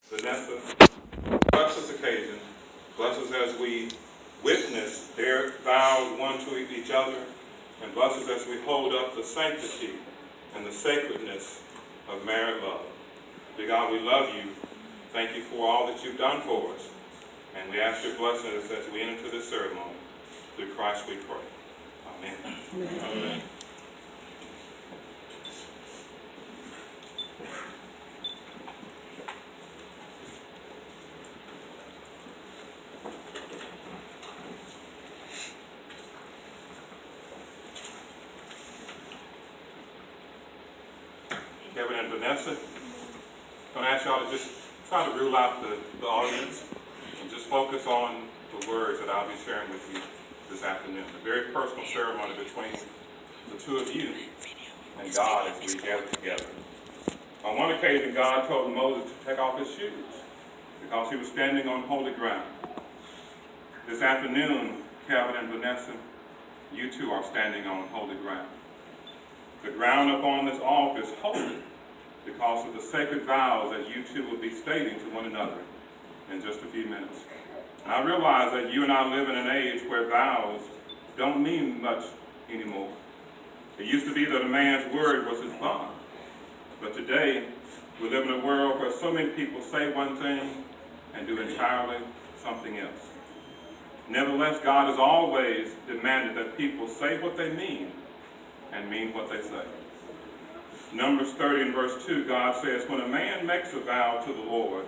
Vanessa, bless this occasion. Bless us as we witness their vows one to each other, and bless us as we hold up the sanctity and the sacredness of married love. Dear God, we love you. Thank you for all that you've done for us. And we ask your blessings as we enter this ceremony. Through Christ we pray. Amen. Amen. Amen. Kevin and Vanessa, I'm going to ask y'all to just try to rule out the audience and just focus on the words that I'll be sharing with you this afternoon. A very personal ceremony between the two of you and God as we gather together. On one occasion, God told Moses to take off his shoes because he was standing on holy ground. This afternoon, Kevin and Vanessa, you two are standing on holy ground. The ground upon this altar is holy because of the sacred vows that you two will be stating to one another in just a few minutes. And I realize that you and I live in an age where vows don't mean much anymore. It used to be that a man's word was his bond. But today, we live in a world where so many people say one thing and do entirely something else. Nevertheless, God has always demanded that people say what they mean and mean what they say. Numbers 30 and verse 2, God says, when a man makes a vow to the Lord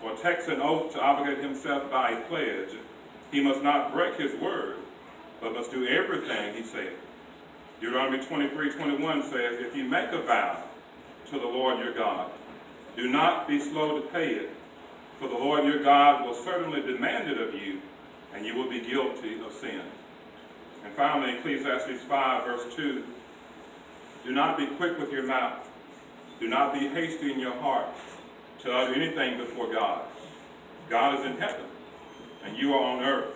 or takes an oath to obligate himself by a pledge, he must not break his word, but must do everything he said. Deuteronomy 23:21 says, if you make a vow to the Lord your God, do not be slow to pay it, for the Lord your God will certainly demand it of you, and you will be guilty of sin. And finally, Ecclesiastes 5 verse 2, do not be quick with your mouth. Do not be hasty in your heart to utter anything before God. God is in heaven, and you are on earth.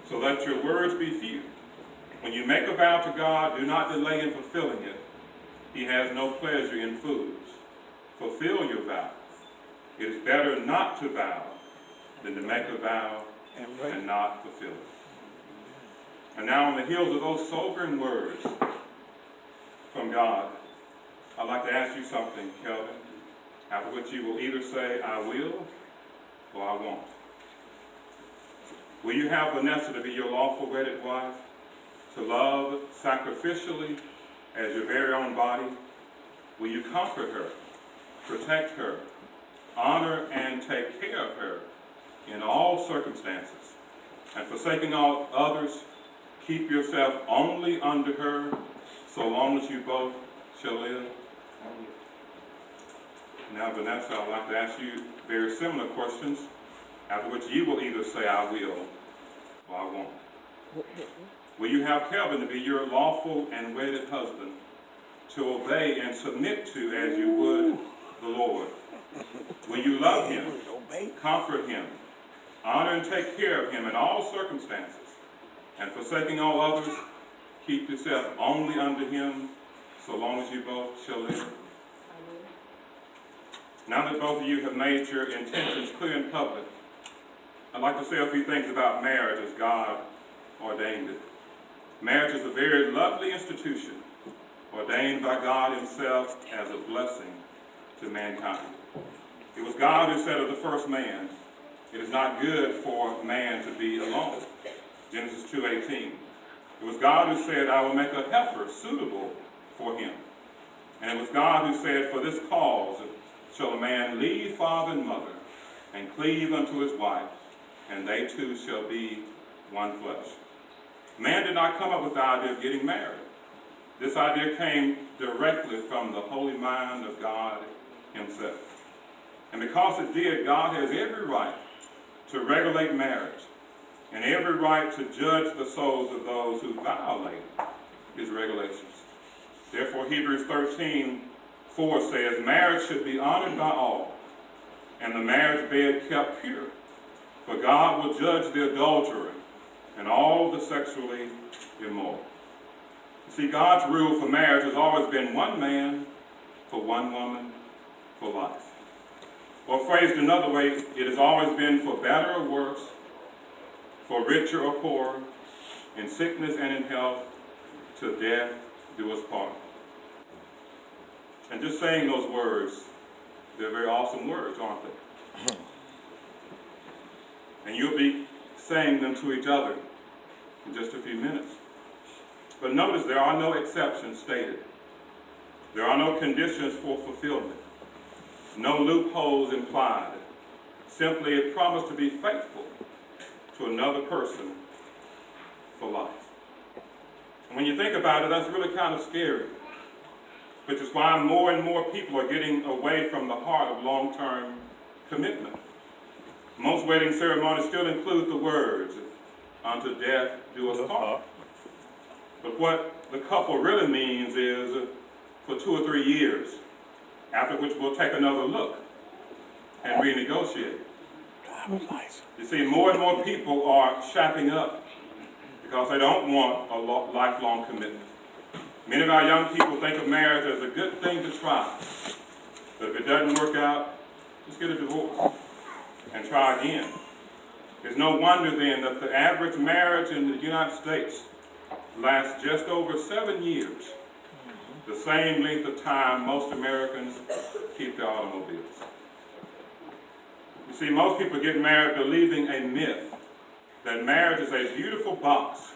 So let your words be few. When you make a vow to God, do not delay in fulfilling it. He has no pleasure in fools. Fulfill your vows. It is better not to vow than to make a vow and not fulfill it. And now on the heels of those sobering words from God, I'd like to ask you something, Kelvin, after which you will either say, I will, or I won't. Will you have Vanessa to be your lawful wedded wife, to love sacrificially as your very own body? Will you comfort her, protect her, honor and take care of her in all circumstances, and forsaking all others, keep yourself only under her so long as you both shall live? Now, Vanessa, I'd like to ask you very similar questions, after which you will either say, I will, or I won't. Will you have Kelvin to be your lawful and wedded husband, to obey and submit to as you would the Lord? Will you love him, comfort him, honor and take care of him in all circumstances, and forsaking all others, keep yourself only under him so long as you both shall live? Now that both of you have made your intentions clear in public, I'd like to say a few things about marriage as God ordained it. Marriage is a very lovely institution ordained by God himself as a blessing to mankind. It was God who said of the first man, it is not good for man to be alone. Genesis 2:18. It was God who said, I will make a heifer suitable for him. And it was God who said, for this cause shall a man leave father and mother, and cleave unto his wife, and they two shall be one flesh. Man did not come up with the idea of getting married. This idea came directly from the holy mind of God himself. And because it did, God has every right to regulate marriage and every right to judge the souls of those who violate his regulations. Therefore, Hebrews 13:4 says, marriage should be honored by all, and the marriage bed kept pure. For God will judge the adulterer and all the sexually immoral. You see, God's rule for marriage has always been one man for one woman for life. Or phrased another way, it has always been for better or worse, for richer or poorer, in sickness and in health, to death do us part. And just saying those words, they're very awesome words, aren't they? And you'll be saying them to each other in just a few minutes. But notice there are no exceptions stated. There are no conditions for fulfillment. No loopholes implied. Simply a promise to be faithful to another person for life. And when you think about it, that's really kind of scary. Which is why more and more people are getting away from the heart of long-term commitment. Most wedding ceremonies still include the words, "Unto death do us part." But what the couple really means is for 2 or 3 years, after which we'll take another look and renegotiate. You see, more and more people are shacking up because they don't want a lifelong commitment. Many of our young people think of marriage as a good thing to try. But if it doesn't work out, just get a divorce and try again. It's no wonder then that the average marriage in the United States lasts just over 7 years. The same length of time most Americans keep their automobiles. You see, most people get married believing a myth that marriage is a beautiful box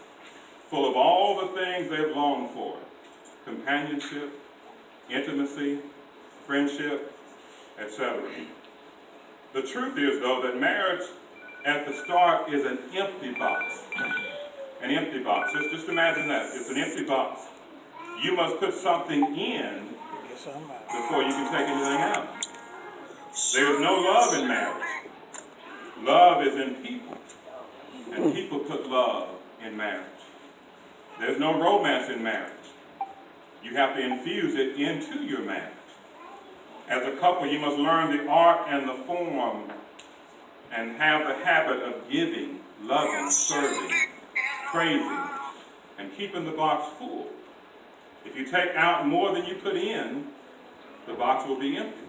full of all the things they've longed for: companionship, intimacy, friendship, etc. The truth is, though, that marriage at the start is an empty box. An empty box. Just imagine that. It's an empty box. You must put something in before you can take anything out. There is no love in marriage. Love is in people. And people put love in marriage. There's no romance in marriage. You have to infuse it into your marriage. As a couple, you must learn the art and the form and have the habit of giving, loving, serving, praising, and keeping the box full. If you take out more than you put in, the box will be empty.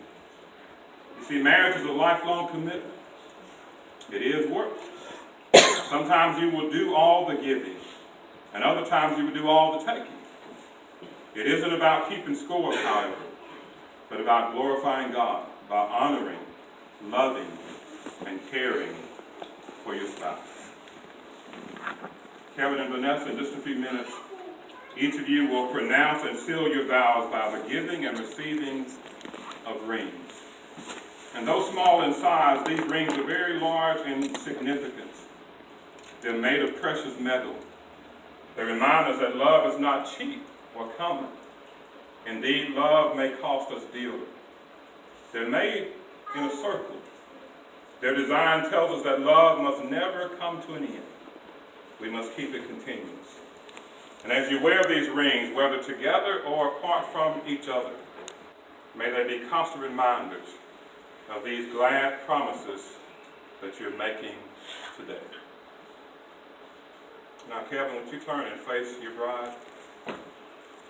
You see, marriage is a lifelong commitment. It is work. Sometimes you will do all the giving, and other times you will do all the taking. It isn't about keeping score, however, but about glorifying God, about honoring, loving, and caring for your spouse. Kevin and Vanessa, in just a few minutes, each of you will pronounce and seal your vows by the giving and receiving of rings. And though small in size, these rings are very large in significance. They're made of precious metal. They remind us that love is not cheap or common. Indeed, love may cost us dearly. They're made in a circle. Their design tells us that love must never come to an end. We must keep it continuous. And as you wear these rings, whether together or apart from each other, may they be constant reminders of these glad promises that you're making today. Now, Kevin, would you turn and face your bride?